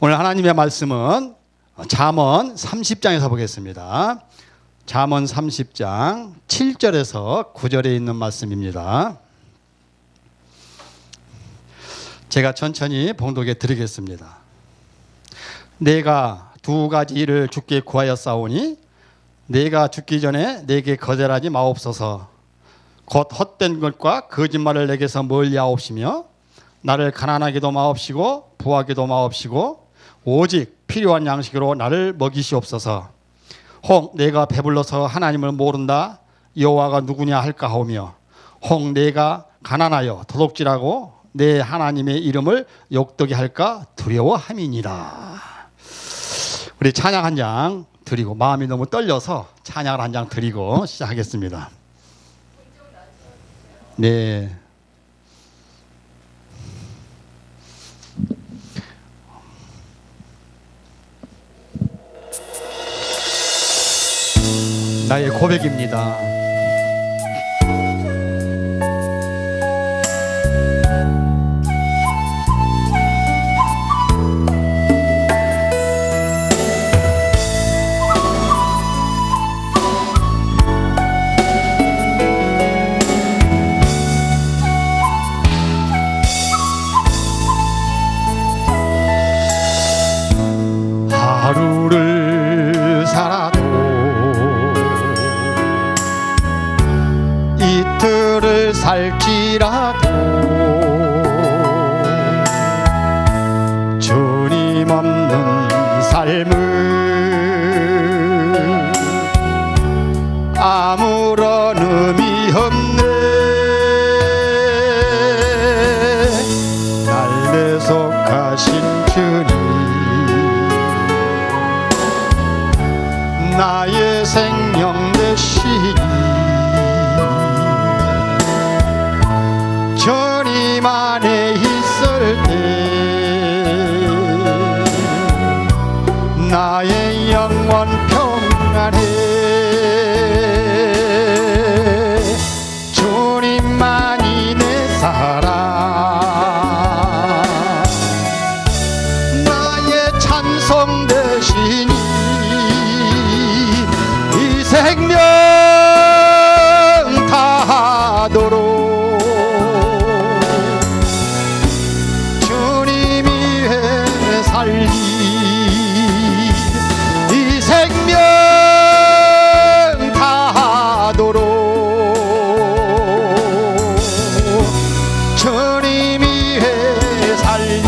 오늘 하나님의 말씀은 잠언 30장에서 보겠습니다. 잠언 30장 7절에서 9절에 있는 말씀입니다. 제가 천천히 봉독해 드리겠습니다. 내가 두 가지 일을 주께 구하였사오니 내가 죽기 전에 내게 거절하지 마옵소서. 곧 헛된 것과 거짓말을 내게서 멀리하옵시며 나를 가난하게도 마옵시고 부하게도 마옵시고 오직 필요한 양식으로 나를 먹이시옵소서. 혹 내가 배불러서 하나님을 모른다 여호와가 누구냐 할까 하오며 혹 내가 가난하여 도둑질하고 내 하나님의 이름을 욕되게 할까 두려워함이니라. 우리 찬양 한 장 드리고, 마음이 너무 떨려서 찬양을 한 장 드리고 시작하겠습니다. 네. 나의 고백입니다. 하루를 살아도 이틀을 살지라도 주님 없는 삶은 아무런 의미 없네. 날 대속하신 주님 나의 생명 되시니 주님 안에 있을 때 나의 영원 평안해. 주님만이 내 사랑 나의 찬송 되시니 생명 다하도록 주님 위해 살리 이 생명 다하도록 주님 위해 살리.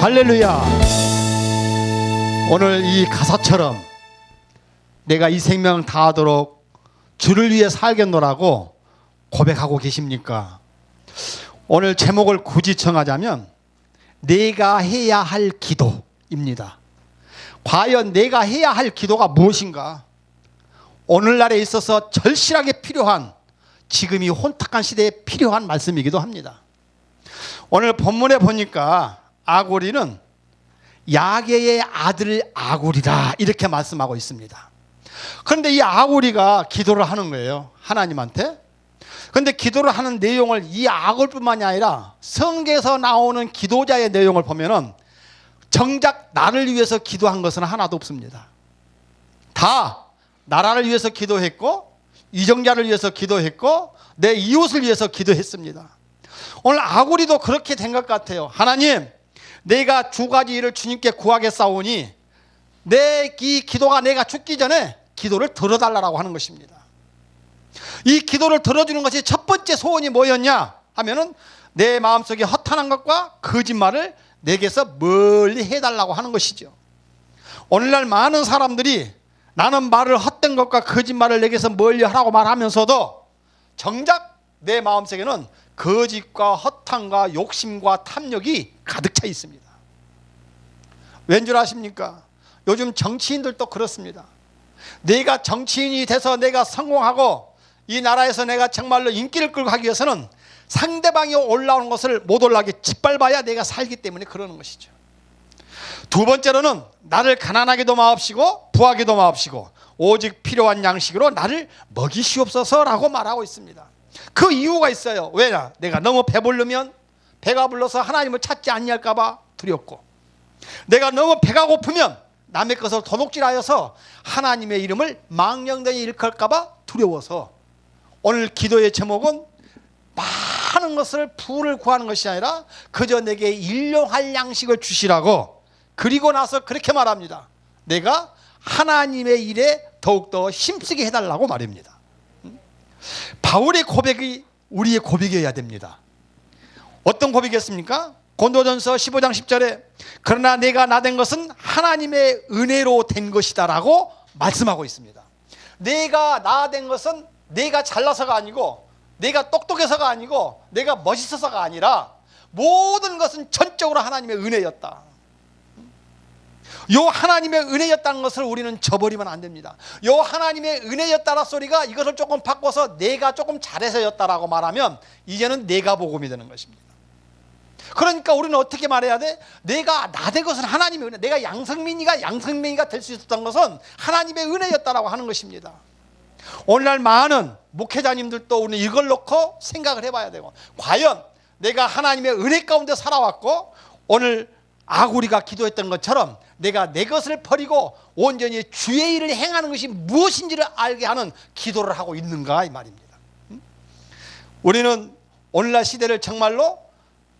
할렐루야. 오늘 이 가사처럼 내가 이 생명 다하도록 주를 위해 살겠노라고 고백하고 계십니까? 오늘 제목을 굳이 정하자면 내가 해야 할 기도입니다. 과연 내가 해야 할 기도가 무엇인가? 오늘날에 있어서 절실하게 필요한, 지금 이 혼탁한 시대에 필요한 말씀이기도 합니다. 오늘 본문에 보니까 아고리는 야게의 아들 아굴이다 이렇게 말씀하고 있습니다. 그런데 이 아굴이가 기도를 하는 거예요, 하나님한테. 그런데 기도를 하는 내용을 이 아굴뿐만이 아니라 성경에서 나오는 기도자의 내용을 보면은 정작 나를 위해서 기도한 것은 하나도 없습니다. 다 나라를 위해서 기도했고 이정자를 위해서 기도했고 내 이웃을 위해서 기도했습니다. 오늘 아굴이도 그렇게 된 것 같아요. 하나님, 내가 두 가지 일을 주님께 구하겠사오니 내 이 기도가 내가 죽기 전에 기도를 들어달라고 하는 것입니다. 이 기도를 들어주는 것이 첫 번째 소원이 뭐였냐 하면은 내 마음속에 허탄한 것과 거짓말을 내게서 멀리 해달라고 하는 것이죠. 오늘날 많은 사람들이 나는 말을 헛된 것과 거짓말을 내게서 멀리 하라고 말하면서도 정작 내 마음속에는 거짓과 허탄과 욕심과 탐욕이 가득 차 있습니다. 왠 줄 아십니까? 요즘 정치인들도 그렇습니다. 내가 정치인이 돼서 내가 성공하고 이 나라에서 내가 정말로 인기를 끌고 가기 위해서는 상대방이 올라오는 것을 못 올라가게 짓밟아야 내가 살기 때문에 그러는 것이죠. 두 번째로는 나를 가난하게도 마옵시고 부하게도 마옵시고 오직 필요한 양식으로 나를 먹이시옵소서라고 말하고 있습니다. 그 이유가 있어요. 왜냐? 내가 너무 배부르면 배가 불러서 하나님을 찾지 아니할까 봐 두렵고, 내가 너무 배가 고프면 남의 것을 도둑질하여서 하나님의 이름을 망령되이 일컬까 봐 두려워서, 오늘 기도의 제목은 많은 것을 부를 구하는 것이 아니라 그저 내게 일용할 양식을 주시라고, 그리고 나서 그렇게 말합니다. 내가 하나님의 일에 더욱더 힘쓰게 해달라고 말입니다. 바울의 고백이 우리의 고백이어야 됩니다. 어떤 고백이었습니까? 고린도전서 15장 10절에 그러나 내가 나된 것은 하나님의 은혜로 된 것이다 라고 말씀하고 있습니다. 내가 나된 것은 내가 잘나서가 아니고, 내가 똑똑해서가 아니고, 내가 멋있어서가 아니라 모든 것은 전적으로 하나님의 은혜였다. 요 하나님의 은혜였다는 것을 우리는 저버리면 안 됩니다. 요 하나님의 은혜였다라 소리가 이것을 조금 바꿔서 내가 조금 잘해서였다라고 말하면 이제는 내가 복음이 되는 것입니다. 그러니까 우리는 어떻게 말해야 돼? 내가 나된 것은 하나님의 은혜, 내가 양성민이가 될 수 있었던 것은 하나님의 은혜였다라고 하는 것입니다. 오늘날 많은 목회자님들도 우리는 이걸 놓고 생각을 해봐야 되고, 과연 내가 하나님의 은혜 가운데 살아왔고 오늘 아구리가 기도했던 것처럼 내가 내 것을 버리고 온전히 주의 일을 행하는 것이 무엇인지를 알게 하는 기도를 하고 있는가 이 말입니다. 우리는 오늘날 시대를 정말로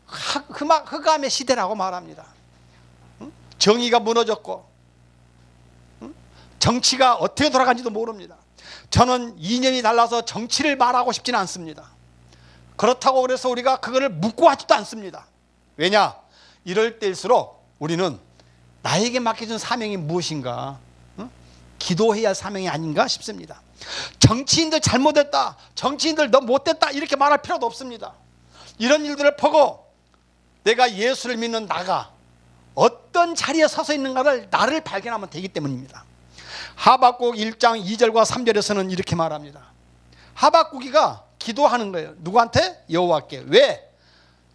흑암의 시대라고 말합니다. 정의가 무너졌고 정치가 어떻게 돌아가는지도 모릅니다. 저는 이념이 달라서 정치를 말하고 싶지는 않습니다. 그렇다고 그래서 우리가 그거를 묻고 하지도 않습니다. 왜냐? 이럴 때일수록 우리는 나에게 맡겨준 사명이 무엇인가, 기도해야 할 사명이 아닌가 싶습니다. 정치인들 잘못했다, 정치인들 너 못됐다 이렇게 말할 필요도 없습니다. 이런 일들을 보고 내가 예수를 믿는 나가 어떤 자리에 서서 있는가를 나를 발견하면 되기 때문입니다. 하박국 1장 2절과 3절에서는 이렇게 말합니다. 하박국이가 기도하는 거예요. 누구한테? 여호와께. 왜?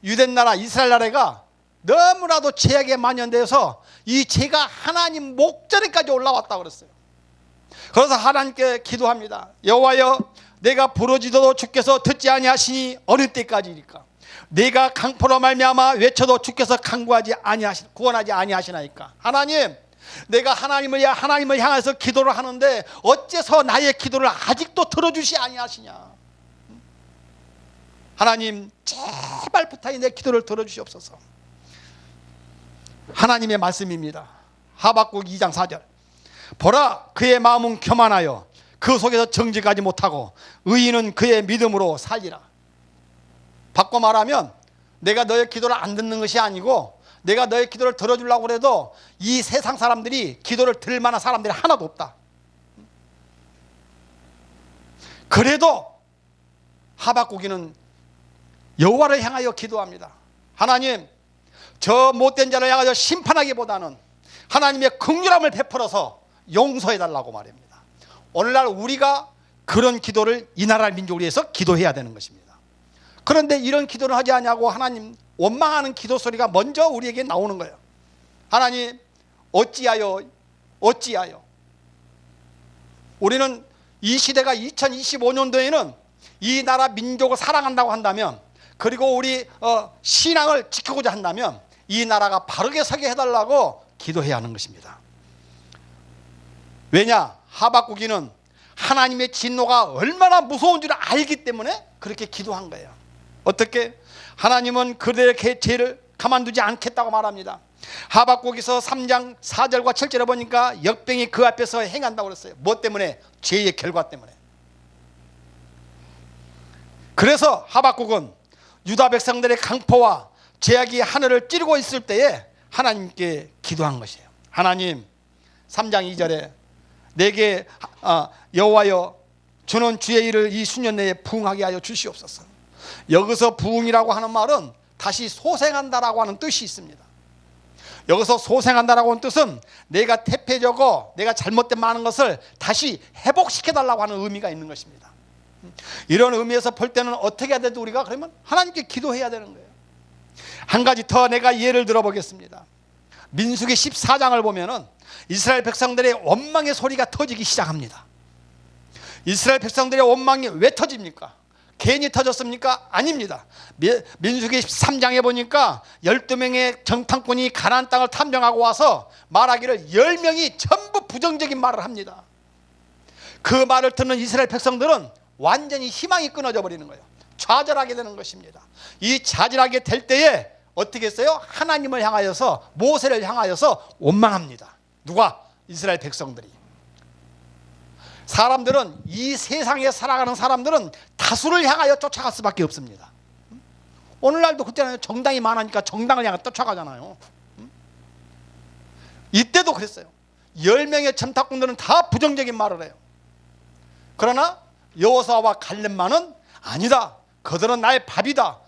유대 나라 이스라엘 나라가 너무나도 죄악에 만연되어서 이 죄가 하나님 목전에까지 올라왔다고 그랬어요. 그래서 하나님께 기도합니다. 여호와여, 내가 부르짖어도 주께서 듣지 아니하시니 어느 때까지일까? 내가 강포로 말미암아 외쳐도 주께서 구원하지 아니하시나이까? 하나님, 내가 하나님을 향해서 기도를 하는데 어째서 나의 기도를 아직도 들어주시 아니하시냐? 하나님, 제발 부탁이 내 기도를 들어주시옵소서. 하나님의 말씀입니다. 하박국 2장 4절. 보라, 그의 마음은 교만하여 그 속에서 정직하지 못하고 의인은 그의 믿음으로 살리라. 바꿔 말하면 내가 너의 기도를 안 듣는 것이 아니고, 내가 너의 기도를 들어주려고 해도 이 세상 사람들이 기도를 들을 만한 사람들이 하나도 없다. 그래도 하박국이는 여호와를 향하여 기도합니다. 하나님, 저 못된 자를 향하여 심판하기보다는 하나님의 긍휼함을 베풀어서 용서해달라고 말입니다. 오늘날 우리가 그런 기도를 이 나라 민족을 위해서 기도해야 되는 것입니다. 그런데 이런 기도를 하지 않냐고 하나님 원망하는 기도 소리가 먼저 우리에게 나오는 거예요. 하나님, 어찌하여 우리는 이 시대가 2025년도에는 이 나라 민족을 사랑한다고 한다면, 그리고 우리 신앙을 지키고자 한다면 이 나라가 바르게 서게 해달라고 기도해야 하는 것입니다. 왜냐? 하박국이는 하나님의 진노가 얼마나 무서운 줄 알기 때문에 그렇게 기도한 거예요. 어떻게? 하나님은 그들의 죄를 가만두지 않겠다고 말합니다. 하박국에서 3장 4절과 7절에 보니까 역병이 그 앞에서 행한다고 그랬어요. 뭐 때문에? 죄의 결과 때문에. 그래서 하박국은 유다 백성들의 강포와 죄악이 하늘을 찌르고 있을 때에 하나님께 기도한 것이에요. 하나님, 3장 2절에 내게 여호와여, 주는 주의 일을 이 수년 내에 부응하게 하여 주시옵소서. 여기서 부응이라고 하는 말은 다시 소생한다라고 하는 뜻이 있습니다. 여기서 소생한다라고 하는 뜻은 내가 태폐적고 내가 잘못된 많은 것을 다시 회복시켜달라고 하는 의미가 있는 것입니다. 이런 의미에서 볼 때는 어떻게 해야 되죠? 우리가 그러면 하나님께 기도해야 되는 거예요. 한 가지 더 내가 예를 들어보겠습니다. 민수기 14장을 보면은 이스라엘 백성들의 원망의 소리가 터지기 시작합니다. 이스라엘 백성들의 원망이 왜 터집니까? 괜히 터졌습니까? 아닙니다. 민수기 13장에 보니까 12명의 정탐꾼이 가나안 땅을 탐정하고 와서 말하기를 10명이 전부 부정적인 말을 합니다. 그 말을 듣는 이스라엘 백성들은 완전히 희망이 끊어져 버리는 거예요. 좌절하게 되는 것입니다. 이 좌절하게 될 때에 어떻게 했어요? 하나님을 향하여서, 모세를 향하여서 원망합니다. 누가? 이스라엘 백성들이. 사람들은, 이 세상에 살아가는 사람들은 다수를 향하여 쫓아갈 수밖에 없습니다. 오늘날도 그렇잖아요. 정당이 많으니까 정당을 향해 쫓아가잖아요. 이때도 그랬어요. 10명의 첨탑군들은 다 부정적인 말을 해요. 그러나 여호수아와 갈렙만은 아니다, 그들은 나의 밥이다,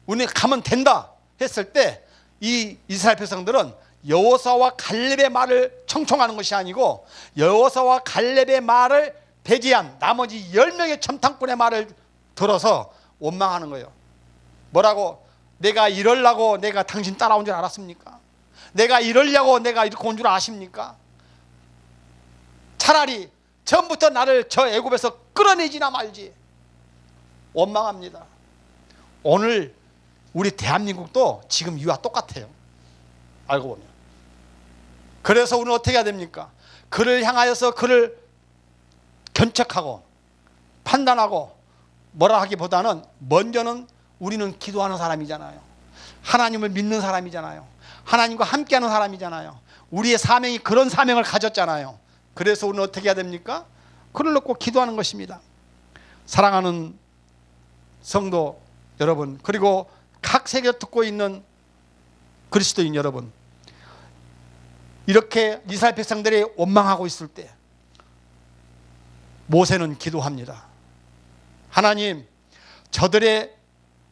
우리 가면 된다 했을 때 이 이스라엘 백성들은 여호수아와 갈렙의 말을 청청하는 것이 아니고 여호수아와 갈렙의 말을 배제한 나머지 10명의 첨탐꾼의 말을 들어서 원망하는 거예요. 뭐라고? 내가 이러려고 내가 당신 따라온 줄 알았습니까? 내가 이러려고 내가 이렇게 온 줄 아십니까? 차라리 처음부터 나를 저 애굽에서 끌어내지나 말지. 원망합니다. 오늘 우리 대한민국도 지금 이와 똑같아요. 알고 보면. 그래서 우리는 어떻게 해야 됩니까? 그를 향하여서 그를 견책하고 판단하고 뭐라 하기보다는 먼저는 우리는 기도하는 사람이잖아요. 하나님을 믿는 사람이잖아요. 하나님과 함께하는 사람이잖아요. 우리의 사명이 그런 사명을 가졌잖아요. 그래서 우리는 어떻게 해야 됩니까? 그를 놓고 기도하는 것입니다. 사랑하는 성도 여러분, 그리고 각 세계 듣고 있는 그리스도인 여러분, 이렇게 이스라엘 백성들이 원망하고 있을 때 모세는 기도합니다. 하나님, 저들의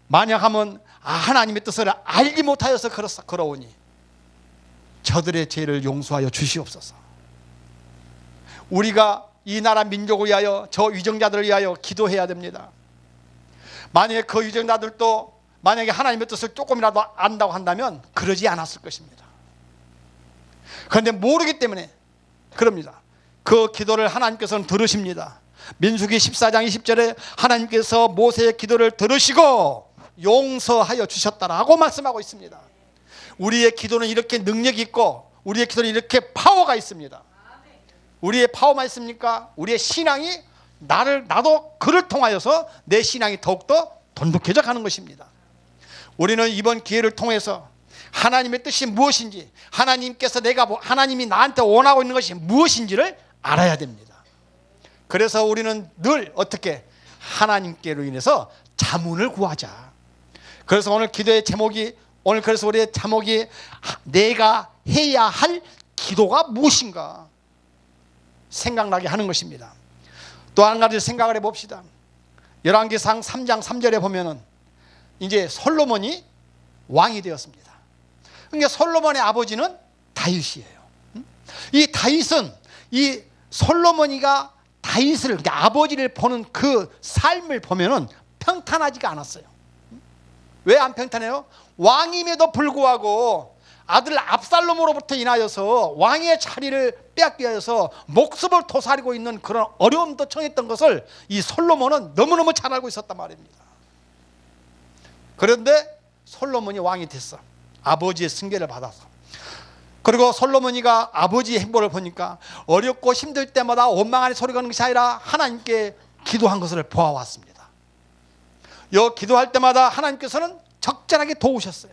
만약하면 하나님의 뜻을 알지 못하여서 그러오니 저들의 죄를 용서하여 주시옵소서. 우리가 이 나라 민족을 위하여, 저 위정자들을 위하여 기도해야 됩니다. 만약에 그 위정자들도 만약에 하나님의 뜻을 조금이라도 안다고 한다면 그러지 않았을 것입니다. 그런데 모르기 때문에 그럽니다. 그 기도를 하나님께서는 들으십니다. 민수기 14장 20절에 하나님께서 모세의 기도를 들으시고 용서하여 주셨다라고 말씀하고 있습니다. 우리의 기도는 이렇게 능력이 있고 우리의 기도는 이렇게 파워가 있습니다. 우리의 파워만 있습니까? 우리의 신앙이 나도 그를 통하여서 내 신앙이 더욱더 돈독해져 가는 것입니다. 우리는 이번 기회를 통해서 하나님의 뜻이 무엇인지, 하나님이 나한테 원하고 있는 것이 무엇인지를 알아야 됩니다. 그래서 우리는 늘 어떻게 하나님께로 인해서 자문을 구하자. 그래서 오늘 기도의 제목이, 그래서 우리의 제목이 내가 해야 할 기도가 무엇인가 생각나게 하는 것입니다. 또 한 가지 생각을 해봅시다. 열왕기상 3장 3절에 보면은 이제 솔로몬이 왕이 되었습니다. 그러니까 솔로몬의 아버지는 다윗이에요. 이 다윗은, 이 솔로몬이가 다윗을, 그러니까 아버지를 보는 그 삶을 보면은 평탄하지가 않았어요. 왜 안 평탄해요? 왕임에도 불구하고 아들 압살롬으로부터 인하여서 왕의 자리를 빼앗기 위해서 목숨을 토사리고 있는 그런 어려움도 처했던 것을 이 솔로몬은 너무너무 잘 알고 있었단 말입니다. 그런데 솔로몬이 왕이 됐어. 아버지의 승계를 받아서. 그리고 솔로몬이가 아버지의 행보를 보니까 어렵고 힘들 때마다 원망하는 소리가 하는 것이 아니라 하나님께 기도한 것을 보아왔습니다. 기도할 때마다 하나님께서는 적절하게 도우셨어요.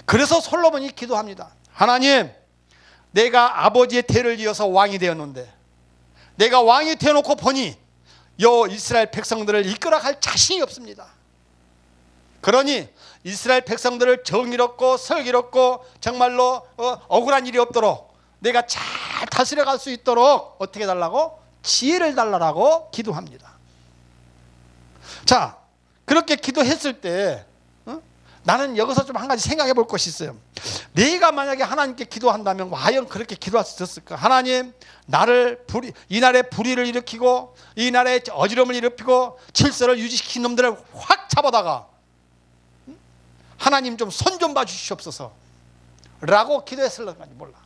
그래서 솔로몬이 기도합니다. 하나님, 내가 아버지의 대를 이어서 왕이 되었는데 내가 왕이 되어놓고 보니 이스라엘 백성들을 이끌어갈 자신이 없습니다. 그러니 이스라엘 백성들을 정의롭고 슬기롭고 정말로 억울한 일이 없도록 내가 잘 다스려갈 수 있도록 어떻게 달라고? 지혜를 달라고 기도합니다. 자, 그렇게 기도했을 때 나는 여기서 좀 한 가지 생각해 볼 것이 있어요. 내가 만약에 하나님께 기도한다면 과연 그렇게 기도할 수 있었을까? 하나님, 이 나라에 불의를 일으키고 이 나라에 어지러움을 일으키고 질서를 유지시킨 놈들을 확 잡아다가 하나님 좀 손 좀 봐주시옵소서 라고 기도했을런지 몰라.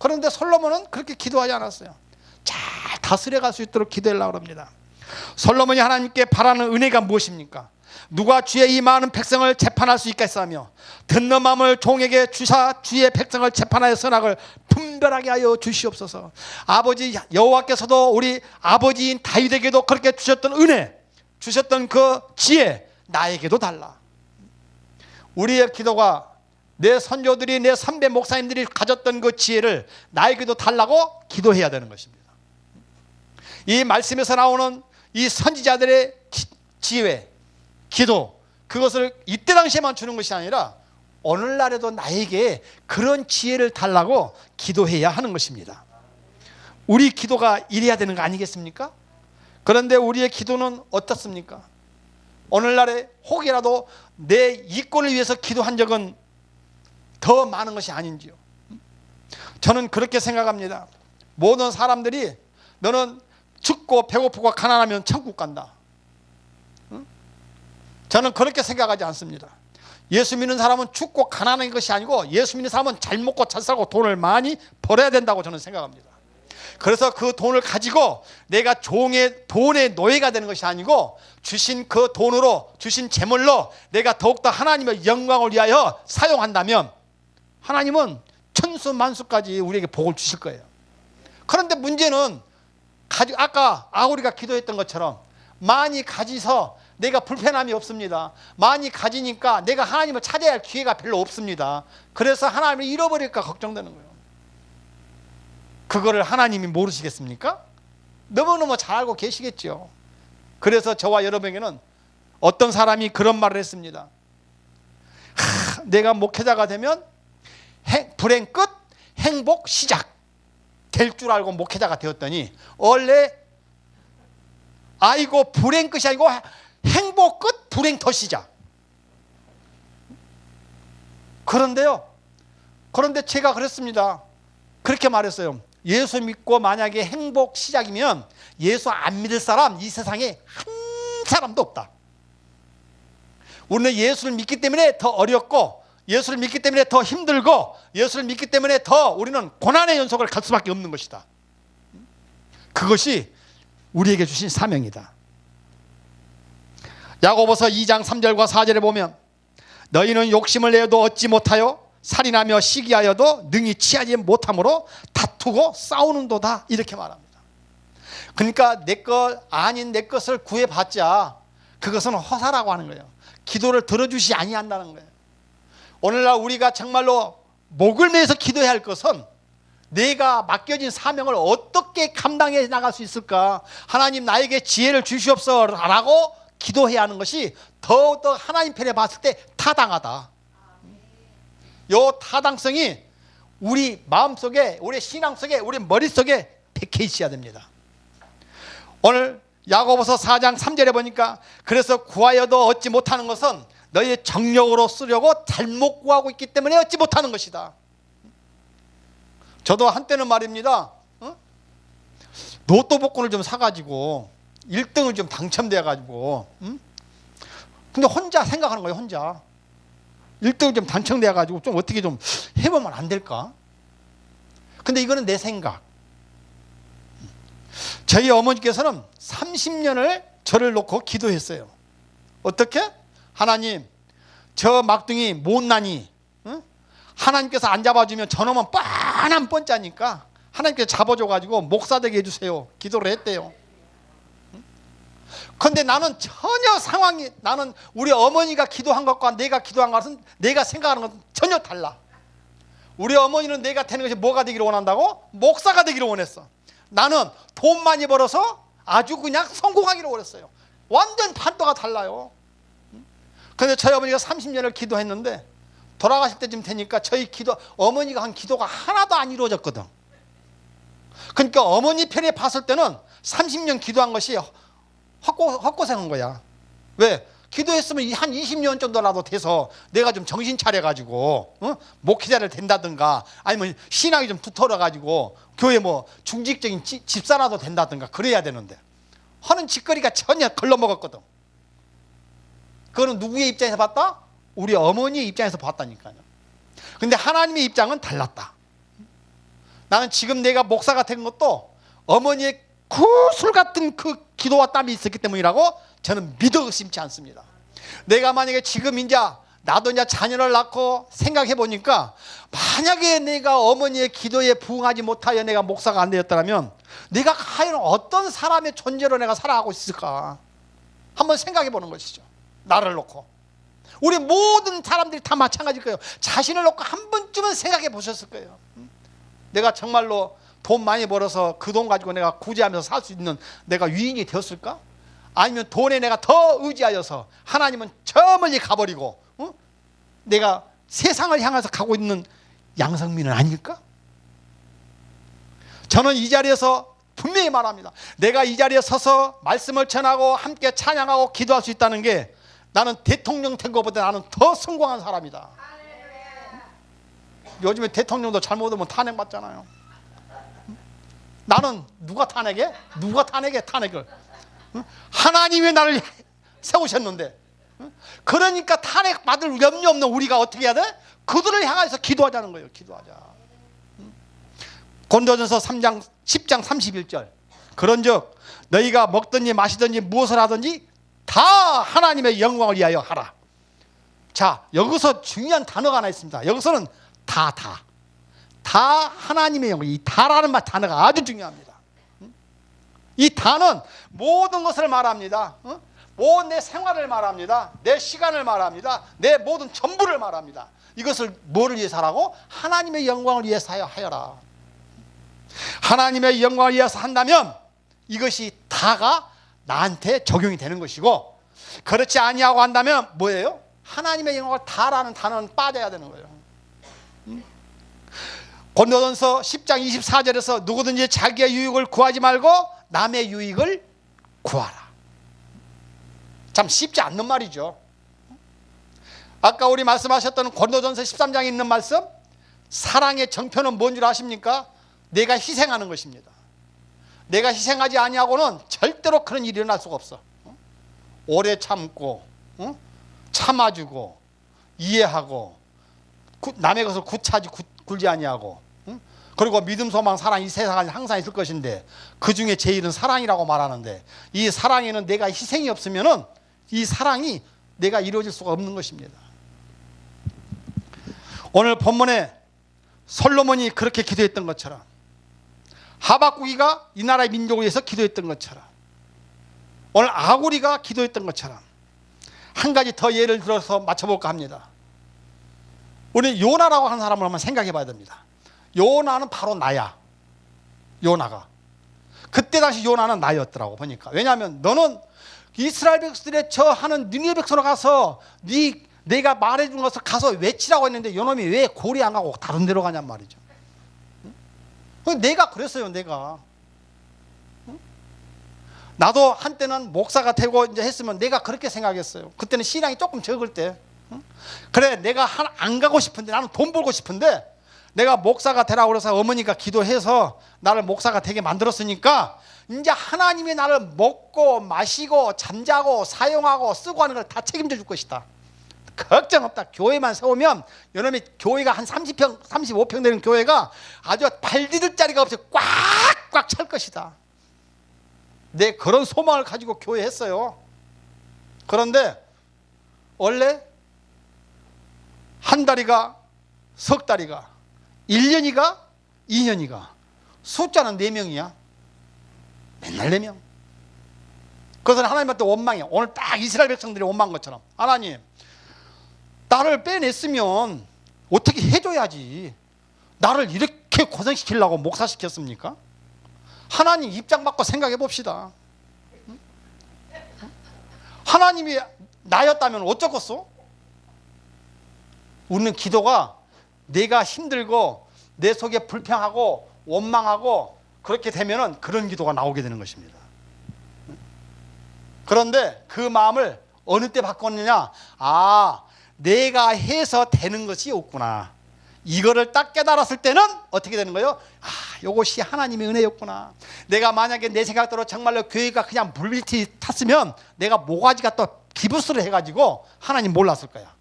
그런데 솔로몬은 그렇게 기도하지 않았어요. 잘 다스려 갈 수 있도록 기도하려고 합니다. 솔로몬이 하나님께 바라는 은혜가 무엇입니까? 누가 주의 이 많은 백성을 재판할 수 있겠사며 듣는 마음을 종에게 주사 주의 백성을 재판하여 선악을 분별하게 하여 주시옵소서. 아버지 여호와께서도 우리 아버지인 다윗에게도 그렇게 주셨던 은혜, 주셨던 그 지혜 나에게도 달라. 우리의 기도가 내 선조들이, 내 선배 목사님들이 가졌던 그 지혜를 나에게도 달라고 기도해야 되는 것입니다. 이 말씀에서 나오는 이 선지자들의 지혜, 기도, 그것을 이때 당시에만 주는 것이 아니라 오늘날에도 나에게 그런 지혜를 달라고 기도해야 하는 것입니다. 우리 기도가 이래야 되는 거 아니겠습니까? 그런데 우리의 기도는 어떻습니까? 오늘날에 혹이라도 내 이권을 위해서 기도한 적은 더 많은 것이 아닌지요. 저는 그렇게 생각합니다. 모든 사람들이 너는 춥고 배고프고 가난하면 천국 간다. 저는 그렇게 생각하지 않습니다. 예수 믿는 사람은 춥고 가난한 것이 아니고 예수 믿는 사람은 잘 먹고 잘 살고 돈을 많이 벌어야 된다고 저는 생각합니다. 그래서 그 돈을 가지고 내가 돈의 노예가 되는 것이 아니고 주신 그 돈으로, 주신 재물로 내가 더욱더 하나님의 영광을 위하여 사용한다면 하나님은 천수만수까지 우리에게 복을 주실 거예요. 그런데 문제는 아까 아우리가 기도했던 것처럼 많이 가지서 내가 불편함이 없습니다. 많이 가지니까 내가 하나님을 찾아야 할 기회가 별로 없습니다. 그래서 하나님을 잃어버릴까 걱정되는 거예요. 그거를 하나님이 모르시겠습니까? 너무너무 잘 알고 계시겠죠. 그래서 저와 여러분에게는 어떤 사람이 그런 말을 했습니다. 내가 목회자가 되면 불행 끝, 행복 시작 될 줄 알고 목회자가 되었더니 원래 아이고 불행 끝이 아니고 행복 끝, 불행 더 시작. 그런데 제가 그랬습니다. 그렇게 말했어요. 예수 믿고 만약에 행복 시작이면 예수 안 믿을 사람 이 세상에 한 사람도 없다. 우리는 예수를 믿기 때문에 더 어렵고, 예수를 믿기 때문에 더 힘들고, 예수를 믿기 때문에 더 우리는 고난의 연속을 갈 수밖에 없는 것이다. 그것이 우리에게 주신 사명이다. 야고보서 2장 3절과 4절에 보면 너희는 욕심을 내어도 얻지 못하여 살인하며 시기하여도 능히 취하지 못함으로 다투고 싸우는도다, 이렇게 말합니다. 그러니까 내 것 아닌 내 것을 구해봤자 그것은 허사라고 하는 거예요. 기도를 들어주시 아니한다는 거예요. 오늘날 우리가 정말로 목을 매서 기도해야 할 것은 내가 맡겨진 사명을 어떻게 감당해 나갈 수 있을까? 하나님 나에게 지혜를 주시옵소서 라고 기도해야 하는 것이 더욱더 하나님 편에 봤을 때 타당하다. 이 타당성이 우리 마음속에, 우리 신앙 속에, 우리 머릿속에 박혀 있어야 됩니다. 오늘 야고보서 4장 3절에 보니까 그래서 구하여도 얻지 못하는 것은 너희의 정력으로 쓰려고 잘못 구하고 있기 때문에 얻지 못하는 것이다. 저도 한때는 말입니다, 로또 복권을 좀 사가지고 1등을 좀 당첨돼가지고, 근데 혼자 생각하는 거예요. 혼자 1등을 좀 당첨돼가지고 좀 어떻게 좀 해보면 안 될까? 근데 이거는 내 생각. 저희 어머니께서는 30년을 저를 놓고 기도했어요. 어떻게? 하나님, 저 막둥이 못나니 하나님께서 안 잡아주면 저놈은 뻔한 뻔짜니까 하나님께서 잡아줘가지고 목사 되게 해주세요. 기도를 했대요. 그런데 나는 전혀 상황이, 나는 우리 어머니가 기도한 것과 내가 기도한 것은, 내가 생각하는 것은 전혀 달라. 우리 어머니는 내가 되는 것이 뭐가 되기를 원한다고? 목사가 되기를 원했어. 나는 돈 많이 벌어서 아주 그냥 성공하기를 원했어요. 완전 판도가 달라요. 그런데 저희 어머니가 30년을 기도했는데 돌아가실 때쯤 되니까 저희 기도, 어머니가 한 기도가 하나도 안 이루어졌거든. 그러니까 어머니 편에 봤을 때는 30년 기도한 것이 헛고생한 거야. 왜? 기도했으면 한 20년 정도라도 돼서 내가 좀 정신 차려가지고 목회자를 된다든가, 아니면 신앙이 좀 두터워가지고 교회 뭐 중직적인 집사라도 된다든가 그래야 되는데 하는 짓거리가 전혀 걸러먹었거든. 그거는 누구의 입장에서 봤다? 우리 어머니의 입장에서 봤다니까요. 근데 하나님의 입장은 달랐다. 나는 지금 내가 목사가 된 것도 어머니의 구슬 같은 그 기도와 땀이 있었기 때문이라고 저는 믿어 의심치 않습니다. 내가 만약에 지금 이제 나도 이제 자녀를 낳고 생각해 보니까 만약에 내가 어머니의 기도에 부응하지 못하여 내가 목사가 안 되었더라면 내가 과연 어떤 사람의 존재로 내가 살아가고 있을까 한번 생각해 보는 것이죠. 나를 놓고 우리 모든 사람들이 다 마찬가지일 거예요. 자신을 놓고 한 번쯤은 생각해 보셨을 거예요. 내가 정말로 돈 많이 벌어서 그 돈 가지고 내가 구제하면서 살 수 있는 내가 유인이 되었을까? 아니면 돈에 내가 더 의지하여서 하나님은 저 멀리 가버리고 내가 세상을 향해서 가고 있는 양성민은 아닐까? 저는 이 자리에서 분명히 말합니다. 내가 이 자리에 서서 말씀을 전하고 함께 찬양하고 기도할 수 있다는 게 나는 대통령 된 것보다 나는 더 성공한 사람이다. 요즘에 대통령도 잘못하면 탄핵받잖아요. 나는 누가 탄핵해? 누가 탄핵해? 탄핵을 하나님이 나를 세우셨는데, 그러니까 탄핵받을 염려 없는 우리가 어떻게 해야 돼? 그들을 향해서 기도하자는 거예요. 기도하자. 고린도전서 3장 10장 31절 그런즉 너희가 먹든지 마시든지 무엇을 하든지 다 하나님의 영광을 위하여 하라. 자, 여기서 중요한 단어가 하나 있습니다. 여기서는 다 하나님의 영광, 이 다라는 단어가 아주 중요합니다. 이 다는 모든 것을 말합니다. 모든 내 생활을 말합니다. 내 시간을 말합니다. 내 모든 전부를 말합니다. 이것을 뭐를 위해서 하라고? 하나님의 영광을 위해서 하여라. 하나님의 영광을 위해서 한다면 이것이 다가 나한테 적용이 되는 것이고, 그렇지 아니하고 한다면 뭐예요? 하나님의 영광을 다라는 단어는 빠져야 되는 거예요. 고린도전서 10장 24절에서 누구든지 자기의 유익을 구하지 말고 남의 유익을 구하라. 참 쉽지 않는 말이죠. 아까 우리 말씀하셨던 고린도전서 13장에 있는 말씀, 사랑의 정표는 뭔 줄 아십니까? 내가 희생하는 것입니다. 내가 희생하지 아니하고는 절대로 그런 일이 일어날 수가 없어. 오래 참고 참아주고 이해하고 남의 것을 구차지 굴지 아니하고, 그리고 믿음, 소망, 사랑, 이 세상에 항상 있을 것인데 그 중에 제일은 사랑이라고 말하는데, 이 사랑에는 내가 희생이 없으면은 이 사랑이 내가 이루어질 수가 없는 것입니다. 오늘 본문에 솔로몬이 그렇게 기도했던 것처럼, 하박국이가 이 나라의 민족을 위해서 기도했던 것처럼, 오늘 아구리가 기도했던 것처럼 한 가지 더 예를 들어서 맞춰볼까 합니다. 우리 요나라고 하는 사람을 한번 생각해 봐야 됩니다. 요나는 바로 나야. 요나가 그때 당시 요나는 나였더라고 보니까. 왜냐하면 너는 이스라엘 백성들의 저 하는 니느웨 백성으로 가서 내가 말해준 것을 가서 외치라고 했는데 요놈이 왜 고리 안 가고 다른 데로 가냔 말이죠. 내가 그랬어요. 내가 나도 한때는 목사가 되고 이제 했으면 내가 그렇게 생각했어요. 그때는 신앙이 조금 적을 때, 그래 내가 안 가고 싶은데, 나는 돈 벌고 싶은데 내가 목사가 되라고 그래서 어머니가 기도해서 나를 목사가 되게 만들었으니까 이제 하나님이 나를 먹고 마시고 잠자고 사용하고 쓰고 하는 걸 다 책임져 줄 것이다. 걱정 없다. 교회만 세우면, 요놈이 교회가 한 30평 35평 되는 교회가 아주 발 디딜 자리가 없이 꽉꽉 찰 것이다. 내 그런 소망을 가지고 교회 했어요. 그런데 원래 한 달이가 석 달이가 1년이가 2년이가 숫자는 4명이야. 맨날 4명. 그것은 하나님한테 원망이야. 오늘 딱 이스라엘 백성들이 원망한 것처럼, 하나님 나를 빼냈으면 어떻게 해줘야지. 나를 이렇게 고생시키려고 목사시켰습니까? 하나님 입장 바꿔 생각해 봅시다. 하나님이 나였다면 어쩌겠어? 우리는 기도가 내가 힘들고 내 속에 불평하고 원망하고 그렇게 되면은 그런 기도가 나오게 되는 것입니다. 그런데 그 마음을 어느 때 바꿨느냐? 아, 내가 해서 되는 것이 없구나. 이거를 딱 깨달았을 때는 어떻게 되는 거예요? 아, 이것이 하나님의 은혜였구나. 내가 만약에 내 생각대로 정말로 교회가 그냥 물밀티 탔으면 내가 모가지가 또 기부스를 해가지고 하나님 몰랐을 거야.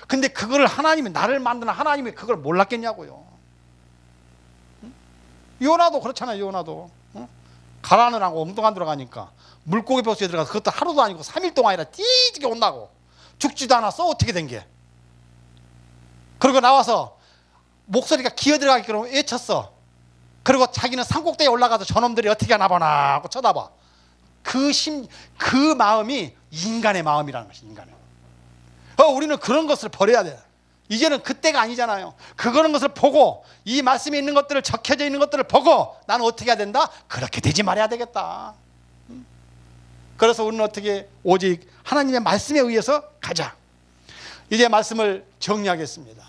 근데 그거를 하나님이, 나를 만드는 하나님이 그걸 몰랐겠냐고요. 요나도 그렇잖아요. 요나도 가라앉으라고 엉뚱한 들어가니까 물고기 뱃속에 들어가서 그것도 하루도 아니고 3일 동안이라 띠지게 온다고. 죽지도 않았어. 어떻게 된 게. 그리고 나와서 목소리가 기어들어가기로 외쳤어. 그리고 자기는 산꼭대기에 올라가서 저놈들이 어떻게 하나 보나 하고 쳐다봐. 그 마음이 인간의 마음이라는 것이. 인간의 마음. 우리는 그런 것을 버려야 돼. 이제는 그때가 아니잖아요. 그런 것을 보고 이 말씀에 있는 것들을, 적혀져 있는 것들을 보고 나는 어떻게 해야 된다? 그렇게 되지 말아야 되겠다. 그래서 우리는 어떻게 오직 하나님의 말씀에 의해서 가자. 이제 말씀을 정리하겠습니다.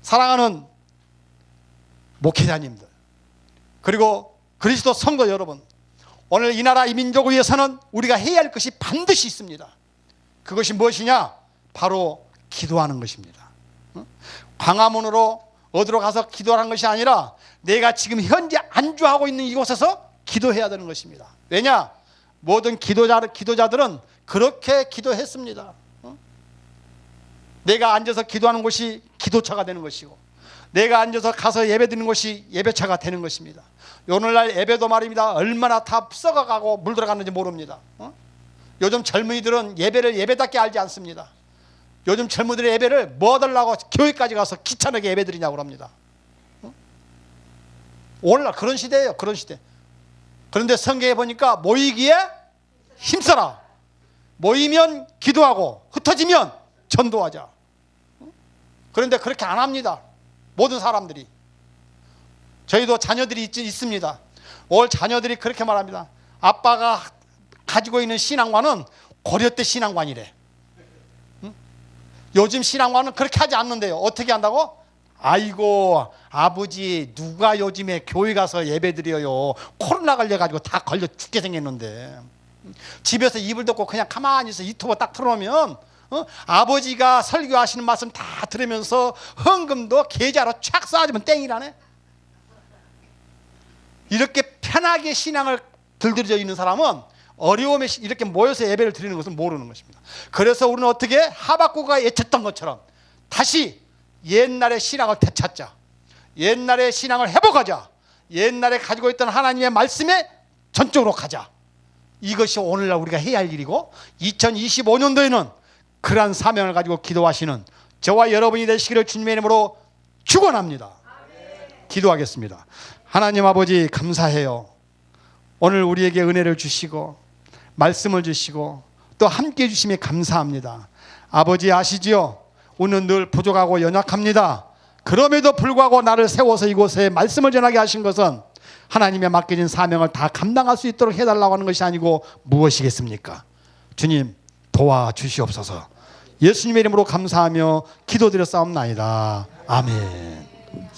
사랑하는 목회자님들, 그리고 그리스도 성도 여러분, 오늘 이 나라 이 민족을 위해서는 우리가 해야 할 것이 반드시 있습니다. 그것이 무엇이냐? 바로 기도하는 것입니다. 광화문으로 어디로 가서 기도하는 것이 아니라 내가 지금 현재 안주하고 있는 이곳에서 기도해야 되는 것입니다. 왜냐? 모든 기도자들은 그렇게 기도했습니다. 내가 앉아서 기도하는 곳이 기도처가 되는 것이고, 내가 앉아서 가서 예배드리는 곳이 예배처가 되는 것입니다. 오늘날 예배도 말입니다. 얼마나 다 썩어가고 물들어갔는지 모릅니다. 요즘 젊은이들은 예배를 예배답게 알지 않습니다. 요즘 젊은이들의 예배를 뭐 하려고 교회까지 가서 귀찮게 예배드리냐고 합니다. 오늘날 그런 시대예요. 그런 시대. 그런데 성경에 보니까 모이기에 힘써라. 모이면 기도하고 흩어지면 전도하자. 그런데 그렇게 안 합니다. 모든 사람들이. 저희도 자녀들이 있습니다. 오늘 자녀들이 그렇게 말합니다. 아빠가 가지고 있는 신앙관은 고려 때 신앙관이래. 요즘 신앙관은 그렇게 하지 않는데요. 어떻게 한다고? 아이고 아버지, 누가 요즘에 교회 가서 예배 드려요. 코로나 걸려가지고 다 걸려 죽게 생겼는데. 집에서 이불 덮고 그냥 가만히 있어 유튜브 딱 틀어놓으면 아버지가 설교하시는 말씀 다 들으면서 헌금도 계좌로 촥 쏴주면 땡이라네. 이렇게 편하게 신앙을 들들여져 있는 사람은 어려움에 이렇게 모여서 예배를 드리는 것은 모르는 것입니다. 그래서 우리는 어떻게 하박국가 외쳤던 것처럼 다시 옛날의 신앙을 되찾자. 옛날의 신앙을 회복하자. 옛날에 가지고 있던 하나님의 말씀에 전적으로 가자. 이것이 오늘날 우리가 해야 할 일이고, 2025년도에는 그러한 사명을 가지고 기도하시는 저와 여러분이 되시기를 주님의 이름으로 축원합니다. 기도하겠습니다. 하나님 아버지, 감사해요. 오늘 우리에게 은혜를 주시고 말씀을 주시고 또 함께 해주심에 감사합니다. 아버지 아시지요? 우리는 늘 부족하고 연약합니다. 그럼에도 불구하고 나를 세워서 이곳에 말씀을 전하게 하신 것은 하나님의 맡겨진 사명을 다 감당할 수 있도록 해달라고 하는 것이 아니고 무엇이겠습니까? 주님 도와주시옵소서. 예수님의 이름으로 감사하며 기도드렸사옵나이다. 아멘.